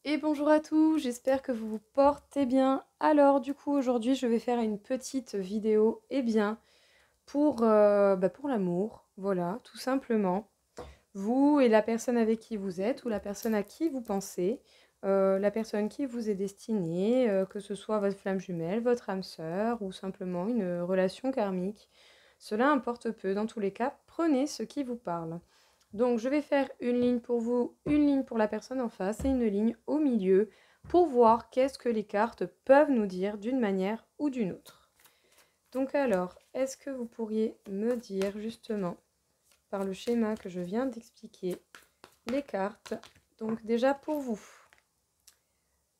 Et bonjour à tous, j'espère que vous vous portez bien. Alors du coup aujourd'hui je vais faire une petite vidéo pour l'amour, voilà, tout simplement. Vous et la personne avec qui vous êtes ou la personne à qui vous pensez, la personne qui vous est destinée, que ce soit votre flamme jumelle, votre âme sœur ou simplement une relation karmique. Cela importe peu, dans tous les cas, prenez ce qui vous parle. Donc je vais faire une ligne pour vous, une ligne pour la personne en face et une ligne au milieu pour voir qu'est-ce que les cartes peuvent nous dire d'une manière ou d'une autre. Donc alors, est-ce que vous pourriez me dire justement, par le schéma que je viens d'expliquer, les cartes, donc déjà pour vous.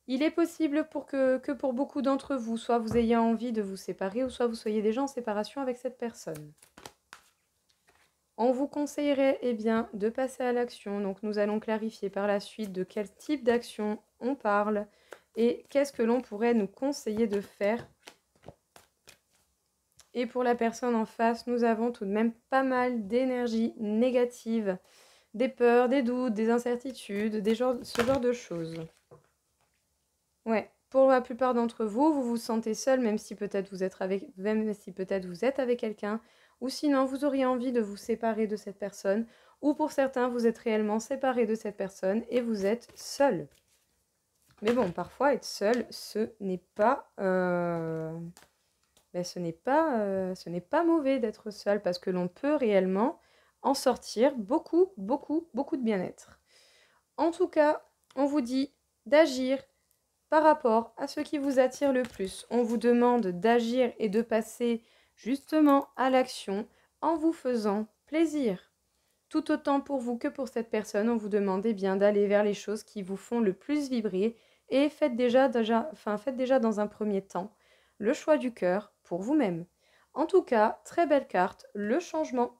Il est possible que pour beaucoup d'entre vous, soit vous ayez envie de vous séparer ou soit vous soyez déjà en séparation avec cette personne. On vous conseillerait de passer à l'action. Donc nous allons clarifier par la suite de quel type d'action on parle et qu'est-ce que l'on pourrait nous conseiller de faire. Et pour la personne en face, nous avons tout de même pas mal d'énergie négative, des peurs, des doutes, des incertitudes, ce genre de choses. Ouais, pour la plupart d'entre vous, vous vous sentez seul, même si peut-être vous êtes avec quelqu'un, ou sinon vous auriez envie de vous séparer de cette personne, ou pour certains, vous êtes réellement séparé de cette personne et vous êtes seul. Mais bon, parfois être seul, ce n'est pas mauvais d'être seul parce que l'on peut réellement en sortir beaucoup, beaucoup, beaucoup de bien-être. En tout cas, on vous dit d'agir par rapport à ce qui vous attire le plus. On vous demande d'agir et de passer justement à l'action en vous faisant plaisir. Tout autant pour vous que pour cette personne, on vous demande d'aller vers les choses qui vous font le plus vibrer et faites déjà dans un premier temps le choix du cœur pour vous-même. En tout cas, très belle carte, le changement.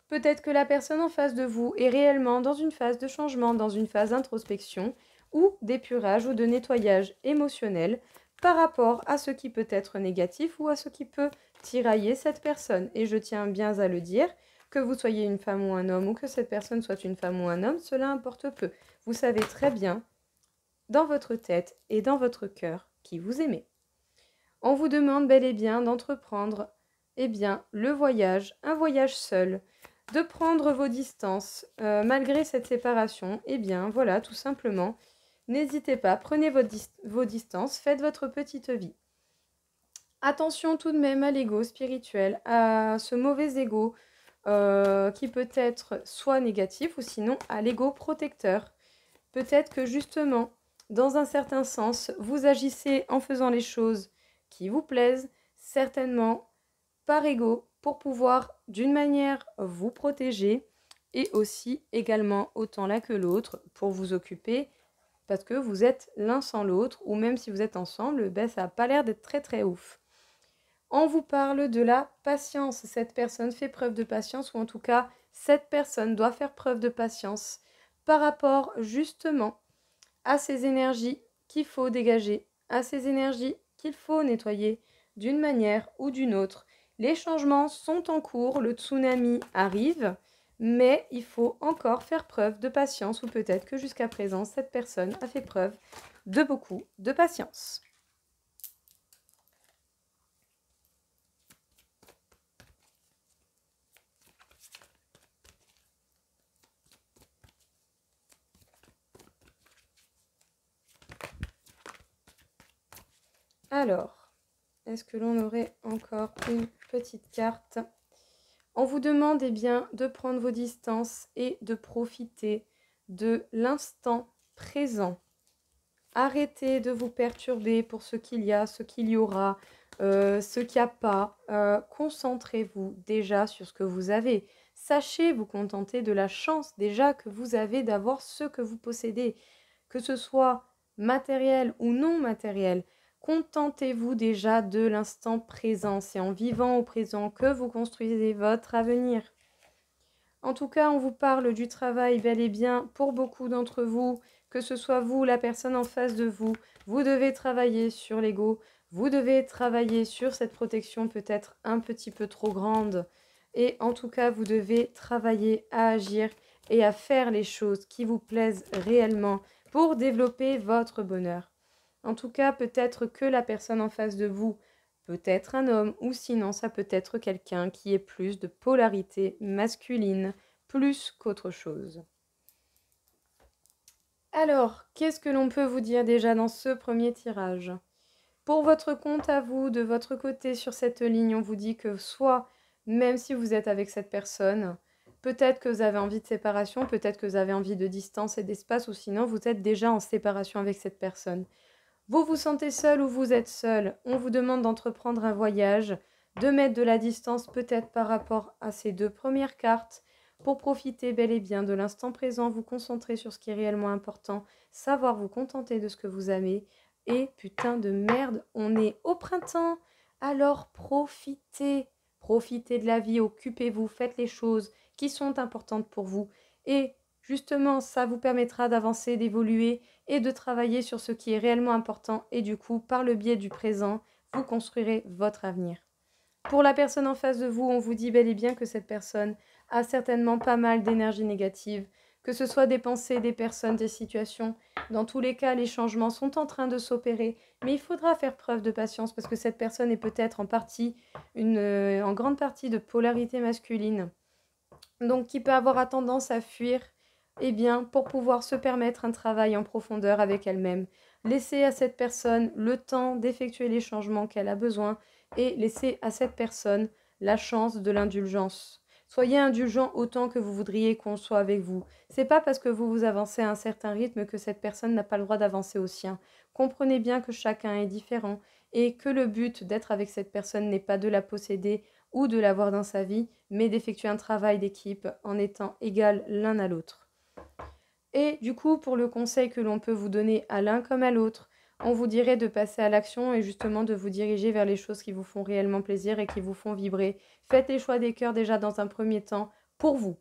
Peut-être que la personne en face de vous est réellement dans une phase de changement, dans une phase d'introspection ou d'épurage ou de nettoyage émotionnel par rapport à ce qui peut être négatif ou à ce qui peut tirailler cette personne. Et je tiens bien à le dire, que vous soyez une femme ou un homme ou que cette personne soit une femme ou un homme, cela importe peu. Vous savez très bien, dans votre tête et dans votre cœur, qui vous aimez. On vous demande bel et bien d'entreprendre le voyage, un voyage seul, de prendre vos distances malgré cette séparation. Voilà, tout simplement, n'hésitez pas, prenez vos distances, faites votre petite vie. Attention tout de même à l'ego spirituel, à ce mauvais ego qui peut être soit négatif ou sinon à l'ego protecteur. Peut-être que justement, dans un certain sens, vous agissez en faisant les choses qui vous plaisent, certainement par ego, pour pouvoir d'une manière vous protéger et aussi également autant l'un que l'autre pour vous occuper parce que vous êtes l'un sans l'autre ou même si vous êtes ensemble, ça n'a pas l'air d'être très très ouf. On vous parle de la patience. Cette personne fait preuve de patience ou en tout cas, cette personne doit faire preuve de patience par rapport justement à ces énergies qu'il faut dégager, à ces énergies qu'il faut nettoyer d'une manière ou d'une autre. Les changements sont en cours, le tsunami arrive, mais il faut encore faire preuve de patience ou peut-être que jusqu'à présent, cette personne a fait preuve de beaucoup de patience. Alors, est-ce que l'on aurait encore une petite carte? On vous demande de prendre vos distances et de profiter de l'instant présent. Arrêtez de vous perturber pour ce qu'il y a, ce qu'il y aura, ce qu'il n'y a pas. Concentrez-vous déjà sur ce que vous avez. Sachez vous contenter de la chance déjà que vous avez d'avoir ce que vous possédez, que ce soit matériel ou non matériel. Contentez-vous déjà de l'instant présent. C'est en vivant au présent que vous construisez votre avenir. En tout cas, on vous parle du travail bel et bien pour beaucoup d'entre vous, que ce soit vous, la personne en face de vous. Vous devez travailler sur l'ego, vous devez travailler sur cette protection peut-être un petit peu trop grande. Et en tout cas, vous devez travailler à agir et à faire les choses qui vous plaisent réellement pour développer votre bonheur. En tout cas, peut-être que la personne en face de vous peut être un homme ou sinon ça peut être quelqu'un qui est plus de polarité masculine, plus qu'autre chose. Alors, qu'est-ce que l'on peut vous dire déjà dans ce premier tirage? Pour votre compte à vous, de votre côté sur cette ligne, on vous dit que soit, même si vous êtes avec cette personne, peut-être que vous avez envie de séparation, peut-être que vous avez envie de distance et d'espace, ou sinon vous êtes déjà en séparation avec cette personne. Vous vous sentez seul ou vous êtes seul, on vous demande d'entreprendre un voyage, de mettre de la distance peut-être par rapport à ces deux premières cartes, pour profiter bel et bien de l'instant présent, vous concentrer sur ce qui est réellement important, savoir vous contenter de ce que vous avez. Et putain de merde, on est au printemps, alors profitez, profitez de la vie, occupez-vous, faites les choses qui sont importantes pour vous. Et justement, ça vous permettra d'avancer, d'évoluer et de travailler sur ce qui est réellement important. Et du coup, par le biais du présent, vous construirez votre avenir. Pour la personne en face de vous, on vous dit bel et bien que cette personne a certainement pas mal d'énergie négative, que ce soit des pensées, des personnes, des situations. Dans tous les cas, les changements sont en train de s'opérer, mais il faudra faire preuve de patience parce que cette personne est peut-être en grande partie de polarité masculine, donc qui peut avoir tendance à fuir, eh bien, pour pouvoir se permettre un travail en profondeur avec elle-même. Laissez à cette personne le temps d'effectuer les changements qu'elle a besoin et laissez à cette personne la chance de l'indulgence. Soyez indulgent autant que vous voudriez qu'on soit avec vous. C'est pas parce que vous vous avancez à un certain rythme que cette personne n'a pas le droit d'avancer au sien. Comprenez bien que chacun est différent et que le but d'être avec cette personne n'est pas de la posséder ou de l'avoir dans sa vie, mais d'effectuer un travail d'équipe en étant égal l'un à l'autre. Et du coup, pour le conseil que l'on peut vous donner à l'un comme à l'autre, on vous dirait de passer à l'action et justement de vous diriger vers les choses qui vous font réellement plaisir et qui vous font vibrer. Faites les choix des cœurs déjà dans un premier temps pour vous,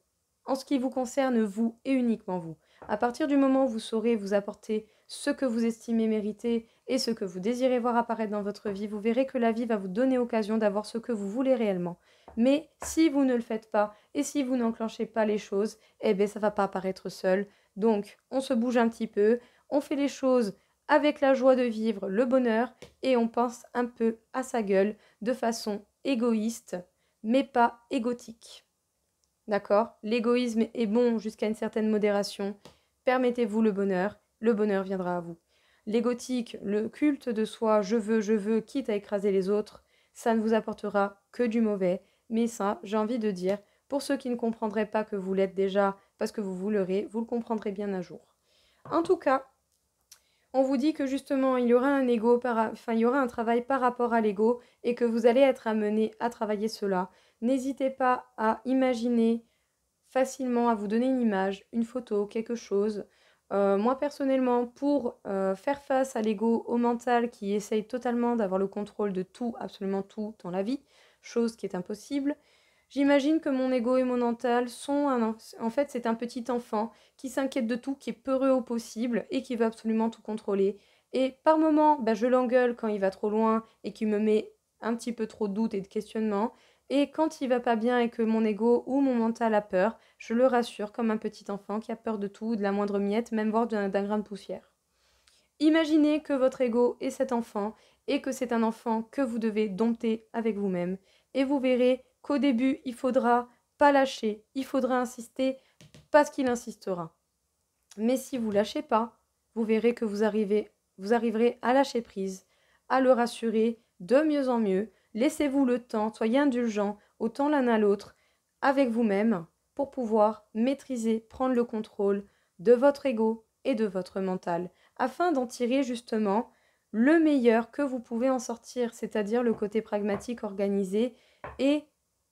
en ce qui vous concerne, vous et uniquement vous. À partir du moment où vous saurez vous apporter ce que vous estimez mériter et ce que vous désirez voir apparaître dans votre vie, vous verrez que la vie va vous donner occasion d'avoir ce que vous voulez réellement. Mais si vous ne le faites pas et si vous n'enclenchez pas les choses, eh bien ça ne va pas apparaître seul. Donc on se bouge un petit peu, on fait les choses avec la joie de vivre, le bonheur, et on pense un peu à sa gueule de façon égoïste, mais pas égotique. D'accord? L'égoïsme est bon jusqu'à une certaine modération. Permettez-vous le bonheur viendra à vous. L'égotique, le culte de soi, je veux, quitte à écraser les autres, ça ne vous apportera que du mauvais. Mais ça, j'ai envie de dire, pour ceux qui ne comprendraient pas que vous l'êtes déjà parce que vous l'aurez, vous le comprendrez bien un jour. En tout cas, on vous dit que justement, il y aura il y aura un travail par rapport à l'ego et que vous allez être amené à travailler cela. N'hésitez pas à imaginer facilement, à vous donner une image, une photo, quelque chose. Moi personnellement, pour faire face à l'ego, au mental qui essaye totalement d'avoir le contrôle de tout, absolument tout dans la vie, chose qui est impossible, j'imagine que mon ego et mon mental sont en fait, c'est un petit enfant qui s'inquiète de tout, qui est peureux au possible et qui veut absolument tout contrôler. Et par moments, je l'engueule quand il va trop loin et qu'il me met un petit peu trop de doutes et de questionnements. Et quand il va pas bien et que mon ego ou mon mental a peur, je le rassure comme un petit enfant qui a peur de tout, de la moindre miette, même voire d'un grain de poussière. Imaginez que votre ego est cet enfant et que c'est un enfant que vous devez dompter avec vous-même. Et vous verrez qu'au début, il faudra pas lâcher, il faudra insister parce qu'il insistera. Mais si vous lâchez pas, vous verrez que vous arriverez à lâcher prise, à le rassurer de mieux en mieux. Laissez-vous le temps, soyez indulgents, autant l'un à l'autre, avec vous-même, pour pouvoir maîtriser, prendre le contrôle de votre ego et de votre mental, afin d'en tirer justement le meilleur que vous pouvez en sortir, c'est-à-dire le côté pragmatique, organisé et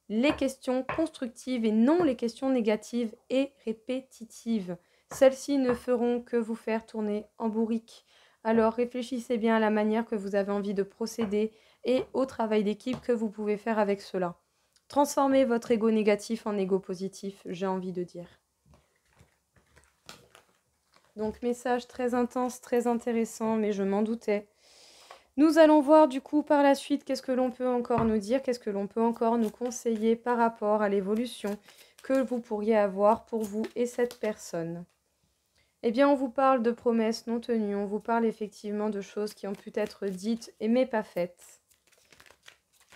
les questions constructives et non les questions négatives et répétitives. Celles-ci ne feront que vous faire tourner en bourrique. Alors réfléchissez bien à la manière que vous avez envie de procéder et au travail d'équipe que vous pouvez faire avec cela. Transformez votre ego négatif en ego positif, j'ai envie de dire. Donc message très intense, très intéressant, mais je m'en doutais. Nous allons voir du coup par la suite qu'est-ce que l'on peut encore nous dire, qu'est-ce que l'on peut encore nous conseiller par rapport à l'évolution que vous pourriez avoir pour vous et cette personne. Eh bien, on vous parle de promesses non tenues, on vous parle effectivement de choses qui ont pu être dites mais pas faites.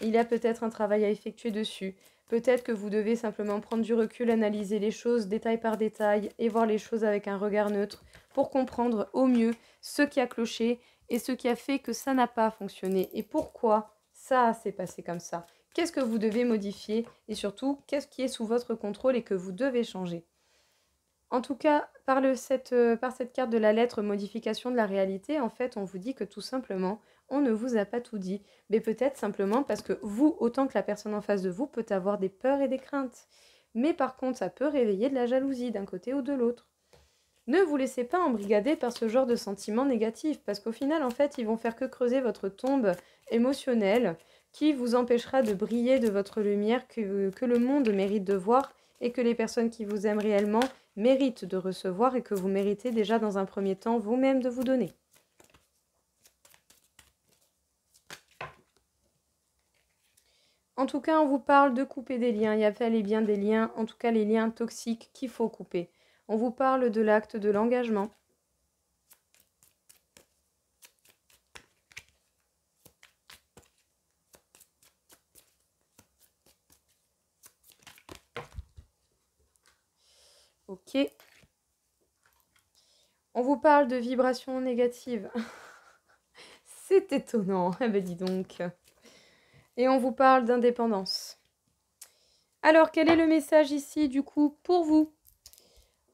Il y a peut-être un travail à effectuer dessus. Peut-être que vous devez simplement prendre du recul, analyser les choses détail par détail et voir les choses avec un regard neutre pour comprendre au mieux ce qui a cloché et ce qui a fait que ça n'a pas fonctionné et pourquoi ça s'est passé comme ça. Qu'est-ce que vous devez modifier et surtout qu'est-ce qui est sous votre contrôle et que vous devez changer. En tout cas, par cette carte de la lettre modification de la réalité, en fait, on vous dit que tout simplement, on ne vous a pas tout dit. Mais peut-être simplement parce que vous, autant que la personne en face de vous, peut avoir des peurs et des craintes. Mais par contre, ça peut réveiller de la jalousie d'un côté ou de l'autre. Ne vous laissez pas embrigader par ce genre de sentiments négatifs, parce qu'au final, en fait, ils vont faire que creuser votre tombe émotionnelle, qui vous empêchera de briller de votre lumière que le monde mérite de voir et que les personnes qui vous aiment réellement méritent de recevoir et que vous méritez déjà dans un premier temps vous-même de vous donner. En tout cas, on vous parle de couper des liens. Il y a bel et bien des liens, en tout cas les liens toxiques qu'il faut couper. On vous parle de l'acte de l'engagement. Ok. On vous parle de vibrations négatives. C'est étonnant. Eh ben dis donc. Et on vous parle d'indépendance. Alors, quel est le message ici, du coup, pour vous?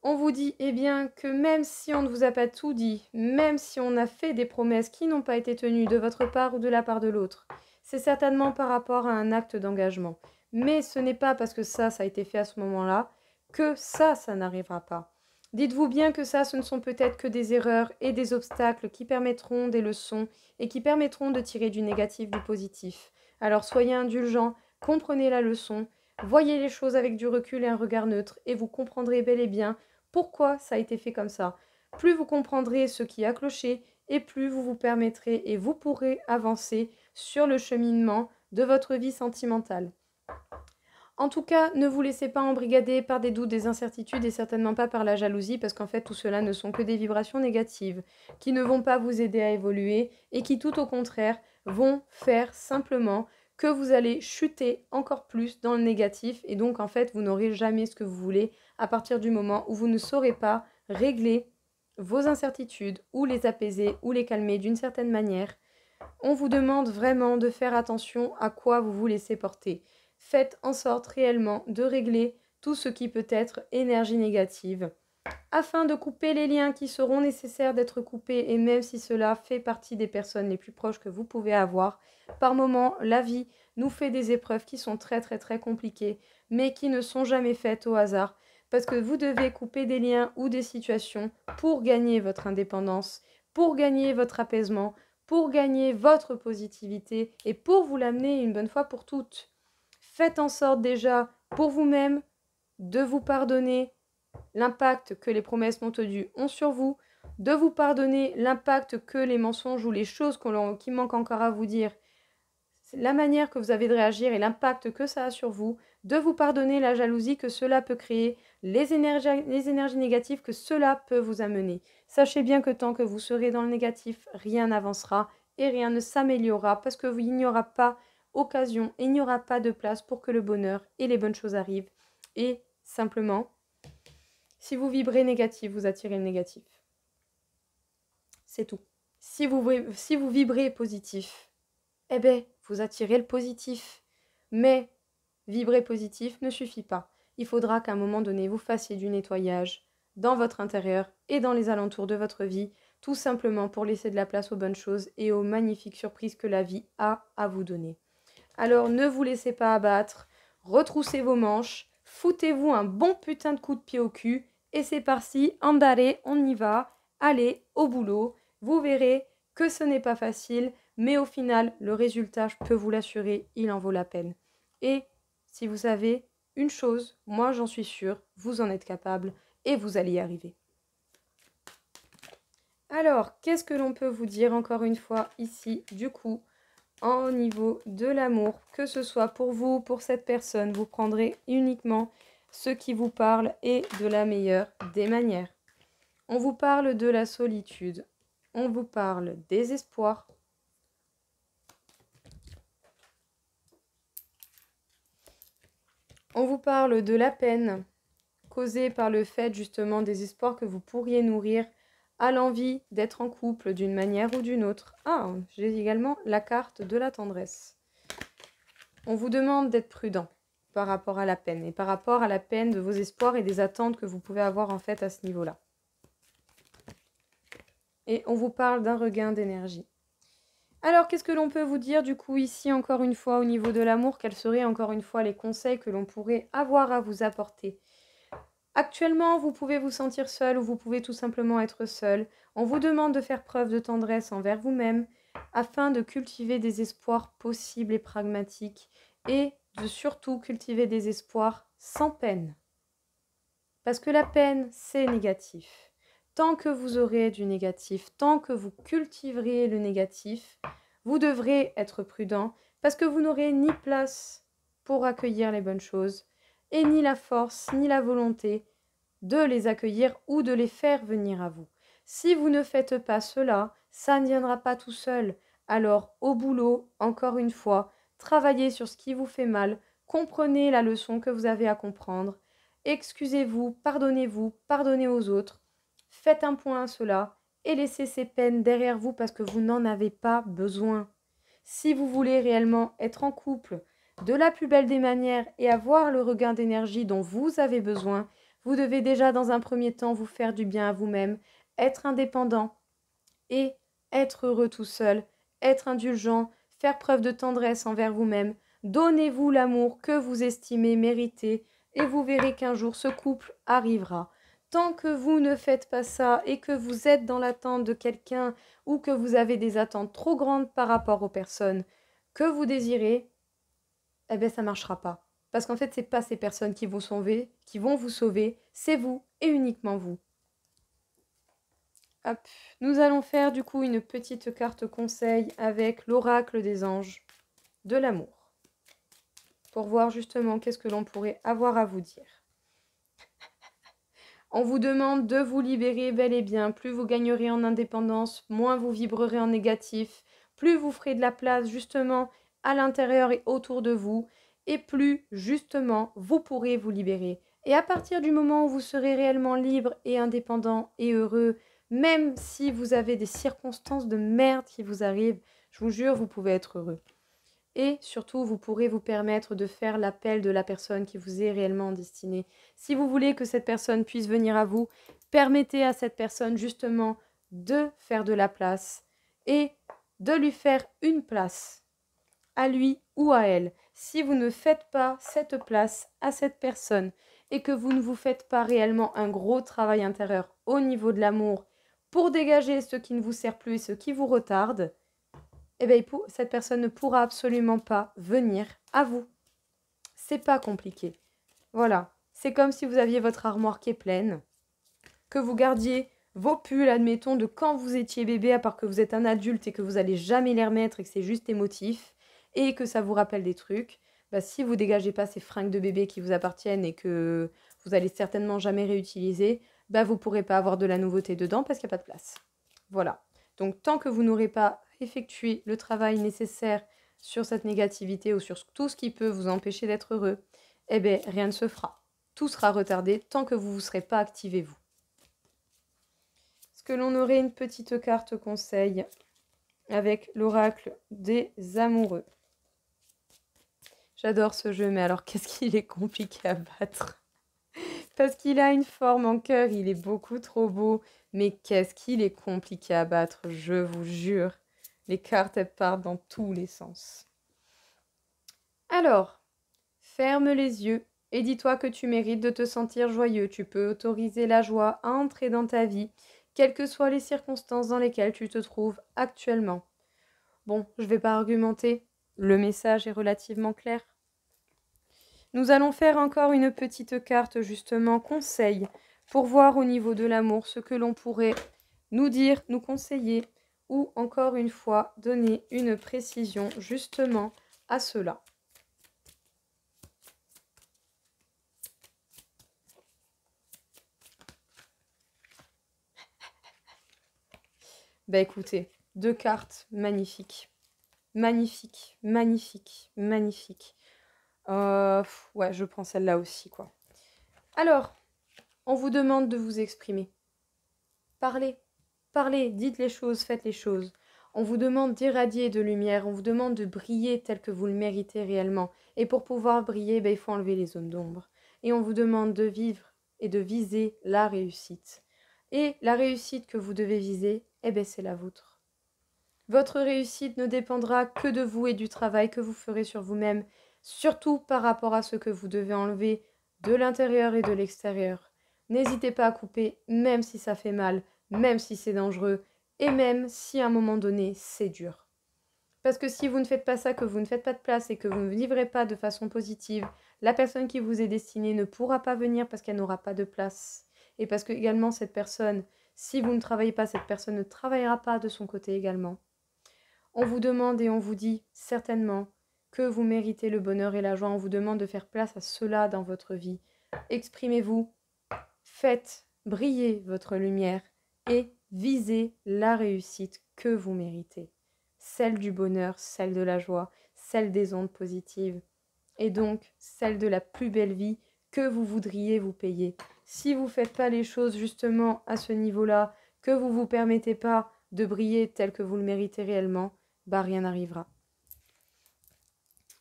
On vous dit, eh bien, que même si on ne vous a pas tout dit, même si on a fait des promesses qui n'ont pas été tenues de votre part ou de la part de l'autre, c'est certainement par rapport à un acte d'engagement. Mais ce n'est pas parce que ça a été fait à ce moment-là, que ça n'arrivera pas. Dites-vous bien que ça, ce ne sont peut-être que des erreurs et des obstacles qui permettront des leçons et qui permettront de tirer du négatif du positif. Alors soyez indulgents, comprenez la leçon, voyez les choses avec du recul et un regard neutre, et vous comprendrez bel et bien pourquoi ça a été fait comme ça. Plus vous comprendrez ce qui a cloché, et plus vous vous permettrez et vous pourrez avancer sur le cheminement de votre vie sentimentale. En tout cas, ne vous laissez pas embrigader par des doutes, des incertitudes et certainement pas par la jalousie parce qu'en fait tout cela ne sont que des vibrations négatives qui ne vont pas vous aider à évoluer et qui tout au contraire vont faire simplement que vous allez chuter encore plus dans le négatif et donc en fait vous n'aurez jamais ce que vous voulez à partir du moment où vous ne saurez pas régler vos incertitudes ou les apaiser ou les calmer d'une certaine manière. On vous demande vraiment de faire attention à quoi vous vous laissez porter. Faites en sorte réellement de régler tout ce qui peut être énergie négative, afin de couper les liens qui seront nécessaires d'être coupés, et même si cela fait partie des personnes les plus proches que vous pouvez avoir, par moments, la vie nous fait des épreuves qui sont très très très compliquées, mais qui ne sont jamais faites au hasard, parce que vous devez couper des liens ou des situations pour gagner votre indépendance, pour gagner votre apaisement, pour gagner votre positivité et pour vous l'amener une bonne fois pour toutes. Faites en sorte déjà pour vous-même de vous pardonner l'impact que les promesses non tenues ont sur vous, de vous pardonner l'impact que les mensonges ou les choses qui manquent encore à vous dire, la manière que vous avez de réagir et l'impact que ça a sur vous, de vous pardonner la jalousie que cela peut créer, les énergies négatives que cela peut vous amener. Sachez bien que tant que vous serez dans le négatif, rien n'avancera et rien ne s'améliorera parce qu'il n'y aura pas occasion et il n'y aura pas de place pour que le bonheur et les bonnes choses arrivent. Et simplement, si vous vibrez négatif, vous attirez le négatif. C'est tout. Si vous vibrez positif, eh bien, vous attirez le positif. Mais vibrer positif ne suffit pas. Il faudra qu'à un moment donné, vous fassiez du nettoyage dans votre intérieur et dans les alentours de votre vie, tout simplement pour laisser de la place aux bonnes choses et aux magnifiques surprises que la vie a à vous donner. Alors ne vous laissez pas abattre, retroussez vos manches, foutez-vous un bon putain de coup de pied au cul et c'est parti, andare, on y va, allez, au boulot. Vous verrez que ce n'est pas facile, mais au final, le résultat, je peux vous l'assurer, il en vaut la peine. Et si vous savez une chose, moi j'en suis sûre, vous en êtes capable et vous allez y arriver. Alors, qu'est-ce que l'on peut vous dire encore une fois ici, du coup, au niveau de l'amour, que ce soit pour vous, pour cette personne, vous prendrez uniquement ce qui vous parle et de la meilleure des manières. On vous parle de la solitude. On vous parle des espoirs. On vous parle de la peine causée par le fait justement des espoirs que vous pourriez nourrir à l'envie d'être en couple d'une manière ou d'une autre. Ah, j'ai également la carte de la tendresse. On vous demande d'être prudent par rapport à la peine et par rapport à la peine de vos espoirs et des attentes que vous pouvez avoir en fait à ce niveau-là. Et on vous parle d'un regain d'énergie. Alors, qu'est-ce que l'on peut vous dire du coup ici encore une fois au niveau de l'amour? Quels seraient encore une fois les conseils que l'on pourrait avoir à vous apporter? Actuellement, vous pouvez vous sentir seul ou vous pouvez tout simplement être seul. On vous demande de faire preuve de tendresse envers vous-même afin de cultiver des espoirs possibles et pragmatiques et de surtout cultiver des espoirs sans peine. Parce que la peine, c'est négatif. Tant que vous aurez du négatif, tant que vous cultiverez le négatif, vous devrez être prudent parce que vous n'aurez ni place pour accueillir les bonnes choses et ni la force, ni la volonté de les accueillir ou de les faire venir à vous. Si vous ne faites pas cela, ça ne viendra pas tout seul. Alors, au boulot, encore une fois, travaillez sur ce qui vous fait mal, comprenez la leçon que vous avez à comprendre, excusez-vous, pardonnez aux autres, faites un point à cela et laissez ces peines derrière vous parce que vous n'en avez pas besoin. Si vous voulez réellement être en couple de la plus belle des manières et avoir le regain d'énergie dont vous avez besoin, vous devez déjà dans un premier temps vous faire du bien à vous-même, être indépendant et être heureux tout seul, être indulgent, faire preuve de tendresse envers vous-même, donnez-vous l'amour que vous estimez mériter et vous verrez qu'un jour ce couple arrivera. Tant que vous ne faites pas ça et que vous êtes dans l'attente de quelqu'un ou que vous avez des attentes trop grandes par rapport aux personnes que vous désirez, eh bien ça ne marchera pas. Parce qu'en fait, ce n'est pas ces personnes qui vont vous sauver, c'est vous et uniquement vous. Hop. Nous allons faire du coup une petite carte conseil avec l'oracle des anges de l'amour. Pour voir justement qu'est-ce que l'on pourrait avoir à vous dire. On vous demande de vous libérer bel et bien. Plus vous gagnerez en indépendance, moins vous vibrerez en négatif, plus vous ferez de la place justement à l'intérieur et autour de vous, et plus justement vous pourrez vous libérer. Et à partir du moment où vous serez réellement libre et indépendant et heureux, même si vous avez des circonstances de merde qui vous arrivent, je vous jure, vous pouvez être heureux. Et surtout, vous pourrez vous permettre de faire l'appel de la personne qui vous est réellement destinée. Si vous voulez que cette personne puisse venir à vous, permettez à cette personne justement de faire de la place et de lui faire une place, à lui ou à elle. Si vous ne faites pas cette place à cette personne et que vous ne vous faites pas réellement un gros travail intérieur au niveau de l'amour pour dégager ce qui ne vous sert plus et ce qui vous retarde, eh bien, cette personne ne pourra absolument pas venir à vous. C'est pas compliqué. Voilà. C'est comme si vous aviez votre armoire qui est pleine, que vous gardiez vos pulls, admettons, de quand vous étiez bébé, à part que vous êtes un adulte et que vous allez jamais les remettre et que c'est juste émotif, et que ça vous rappelle des trucs. Bah, si vous dégagez pas ces fringues de bébé qui vous appartiennent et que vous allez certainement jamais réutiliser, bah, vous pourrez pas avoir de la nouveauté dedans parce qu'il n'y a pas de place. Voilà. Donc, tant que vous n'aurez pas effectué le travail nécessaire sur cette négativité ou sur tout ce qui peut vous empêcher d'être heureux, eh bien, rien ne se fera. Tout sera retardé tant que vous ne vous serez pas activé, vous. Est-ce que l'on aurait une petite carte conseil avec l'oracle des amoureux? J'adore ce jeu, mais alors qu'est-ce qu'il est compliqué à battre? Parce qu'il a une forme en cœur, il est beaucoup trop beau. Mais qu'est-ce qu'il est compliqué à battre, je vous jure. Les cartes, elles partent dans tous les sens. Alors, ferme les yeux et dis-toi que tu mérites de te sentir joyeux. Tu peux autoriser la joie à entrer dans ta vie, quelles que soient les circonstances dans lesquelles tu te trouves actuellement. Bon, je ne vais pas argumenter. Le message est relativement clair. Nous allons faire encore une petite carte justement conseil pour voir au niveau de l'amour ce que l'on pourrait nous dire, nous conseiller ou encore une fois donner une précision justement à cela. Bah écoutez, 2 cartes magnifiques. Magnifique, magnifique, magnifique. Ouais, je prends celle-là aussi, quoi. Alors, on vous demande de vous exprimer. Parlez, parlez, dites les choses, faites les choses. On vous demande d'irradier de lumière, on vous demande de briller tel que vous le méritez réellement. Et pour pouvoir briller, il faut enlever les zones d'ombre. Et on vous demande de vivre et de viser la réussite. Et la réussite que vous devez viser, c'est la vôtre. Votre réussite ne dépendra que de vous et du travail que vous ferez sur vous-même, surtout par rapport à ce que vous devez enlever de l'intérieur et de l'extérieur. N'hésitez pas à couper, même si ça fait mal, même si c'est dangereux, et même si à un moment donné, c'est dur. Parce que si vous ne faites pas ça, que vous ne faites pas de place et que vous ne vivrez pas de façon positive, la personne qui vous est destinée ne pourra pas venir parce qu'elle n'aura pas de place. Et parce que également cette personne, si vous ne travaillez pas, cette personne ne travaillera pas de son côté également. On vous demande et on vous dit certainement que vous méritez le bonheur et la joie. On vous demande de faire place à cela dans votre vie. Exprimez-vous, faites briller votre lumière et visez la réussite que vous méritez. Celle du bonheur, celle de la joie, celle des ondes positives et donc celle de la plus belle vie que vous voudriez vous payer. Si vous ne faites pas les choses justement à ce niveau-là, que vous ne vous permettez pas de briller tel que vous le méritez réellement, rien n'arrivera.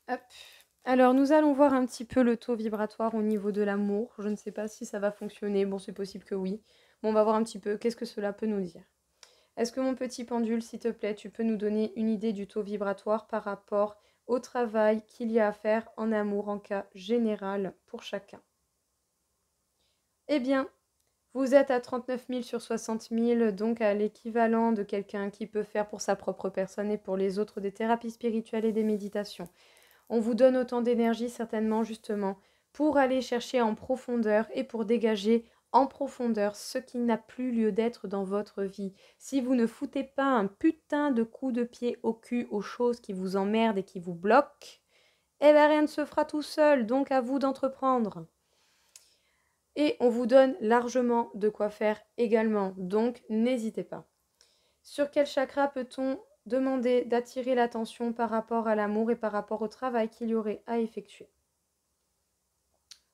Hop. Alors, nous allons voir un petit peu le taux vibratoire au niveau de l'amour. Je ne sais pas si ça va fonctionner. Bon, c'est possible que oui. Bon, on va voir un petit peu qu'est-ce que cela peut nous dire. Est-ce que mon petit pendule, s'il te plaît, tu peux nous donner une idée du taux vibratoire par rapport au travail qu'il y a à faire en amour en cas général pour chacun? Eh bien, vous êtes à 39 000 sur 60 000, donc à l'équivalent de quelqu'un qui peut faire pour sa propre personne et pour les autres des thérapies spirituelles et des méditations. On vous donne autant d'énergie certainement justement pour aller chercher en profondeur et pour dégager en profondeur ce qui n'a plus lieu d'être dans votre vie. Si vous ne foutez pas un putain de coup de pied au cul aux choses qui vous emmerdent et qui vous bloquent, rien ne se fera tout seul, donc à vous d'entreprendre. Et on vous donne largement de quoi faire également, donc n'hésitez pas. Sur quel chakra peut-on demander d'attirer l'attention par rapport à l'amour et par rapport au travail qu'il y aurait à effectuer?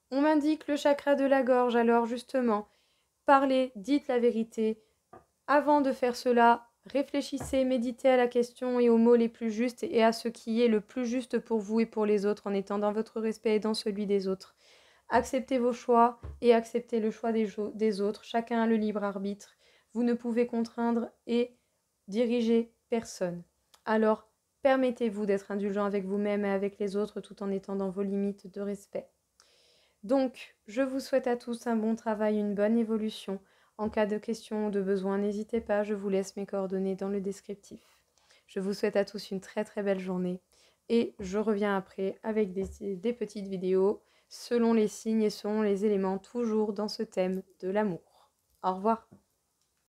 On m'indique le chakra de la gorge, alors justement, parlez, dites la vérité. Avant de faire cela, réfléchissez, méditez à la question et aux mots les plus justes et à ce qui est le plus juste pour vous et pour les autres en étant dans votre respect et dans celui des autres. Acceptez vos choix et acceptez le choix des autres. Chacun a le libre arbitre. Vous ne pouvez contraindre et diriger personne. Alors, permettez-vous d'être indulgent avec vous-même et avec les autres tout en étant dans vos limites de respect. Donc, je vous souhaite à tous un bon travail, une bonne évolution. En cas de questions ou de besoin, n'hésitez pas, je vous laisse mes coordonnées dans le descriptif. Je vous souhaite à tous une très très belle journée et je reviens après avec des petites vidéos selon les signes et selon les éléments, toujours dans ce thème de l'amour. Au revoir.